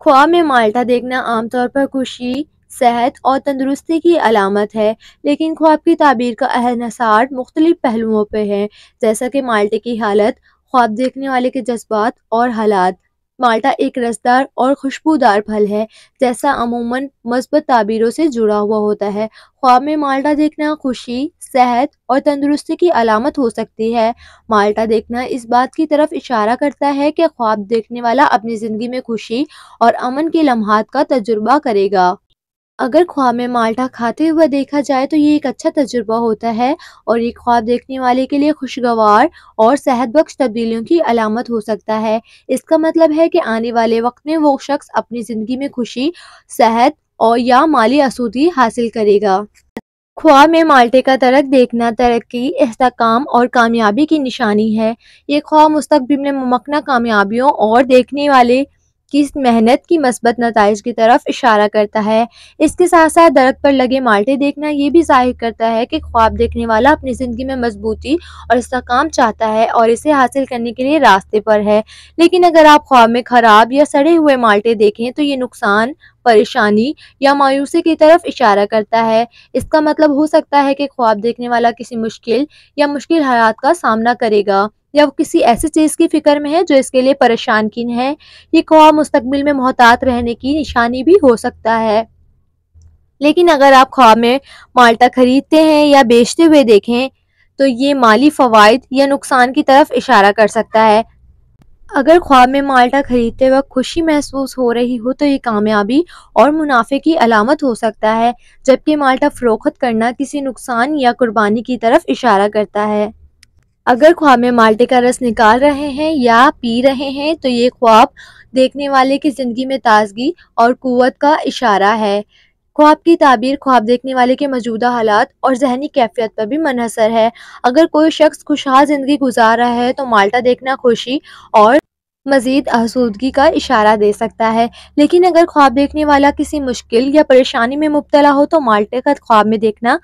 خواب میں مالٹا دیکھنا عام طور پر خوشی، صحت اور تندرستی کی علامت ہے، لیکن خواب کی تعبیر کا انحصار مختلف پہلوؤں پہ ہے، جیسا کہ مالٹے کی حالت، خواب دیکھنے والے کے جذبات اور حالات۔ مالٹا ایک رسدار اور خوشبودار پھل ہے، جیسا عموماً مثبت تعبیروں سے جڑا ہوا ہوتا ہے۔ خواب میں مالٹا دیکھنا خوشی، صحت اور تندرستی کی علامت ہو سکتی ہے۔ مالٹا دیکھنا اس بات کی طرف اشارہ کرتا ہے کہ خواب دیکھنے والا اپنی زندگی میں خوشی اور امن کے لمحات کا تجربہ کرے گا۔ اگر خواب میں مالٹا کھاتے ہوئے دیکھا جائے تو یہ ایک اچھا تجربہ ہوتا ہے اور یہ خواب دیکھنے والے کے لیے خوشگوار اور صحت بخش تبدیلیوں کی علامت ہو سکتا ہے۔ اس کا مطلب ہے کہ آنے والے وقت میں وہ شخص اپنی زندگی میں خوشی، صحت اور یا مالی آسودگی حاصل کرے گا۔ خواب میں مالٹے کا درخت دیکھنا ترقی، استحکام اور کامیابی کی نشانی ہے۔ یہ خواب مستقبل میں ممکنہ کامیابیوں اور دیکھنے والے کی محنت کی مثبت نتائج کی طرف اشارہ کرتا ہے۔ اس کے ساتھ ساتھ درخت پر لگے مالٹے دیکھنا یہ بھی ظاہر کرتا ہے کہ خواب دیکھنے والا اپنی زندگی میں مضبوطی اور استحکام چاہتا ہے اور اسے حاصل کرنے کے لیے راستے پر ہے۔ لیکن اگر آپ خواب میں خراب یا سڑے ہوئے مالٹے دیکھیں تو یہ نقصان، پریشانی یا مایوسی کی طرف اشارہ کرتا ہے۔ اس کا مطلب ہو سکتا ہے کہ خواب دیکھنے والا کسی مشکل حالات کا سامنا کرے گا یا وہ کسی ایسی چیز کی فکر میں ہے جو اس کے لیے پریشان کن ہے۔ یہ خواب مستقبل میں محتاط رہنے کی نشانی بھی ہو سکتا ہے۔ لیکن اگر آپ خواب میں مالٹا خریدتے ہیں یا بیچتے ہوئے دیکھیں تو یہ مالی فوائد یا نقصان کی طرف اشارہ کر سکتا ہے۔ اگر خواب میں مالٹا خریدتے وقت خوشی محسوس ہو رہی ہو تو یہ کامیابی اور منافع کی علامت ہو سکتا ہے، جبکہ مالٹا فروخت کرنا کسی نقصان یا قربانی کی طرف اشارہ کرتا ہے۔ اگر خواب میں مالٹے کا رس نکال رہے ہیں یا پی رہے ہیں تو یہ خواب دیکھنے والے کی زندگی میں تازگی اور قوت کا اشارہ ہے۔ خواب کی تعبیر خواب دیکھنے والے کے موجودہ حالات اور ذہنی کیفیت پر بھی منحصر ہے۔ اگر کوئی شخص خوشحال زندگی گزار رہا ہے تو مالٹا دیکھنا خوشی اور مزید آسودگی کا اشارہ دے سکتا ہے، لیکن اگر خواب دیکھنے والا کسی مشکل یا پریشانی میں مبتلا ہو تو مالٹے کا خواب میں دیکھنا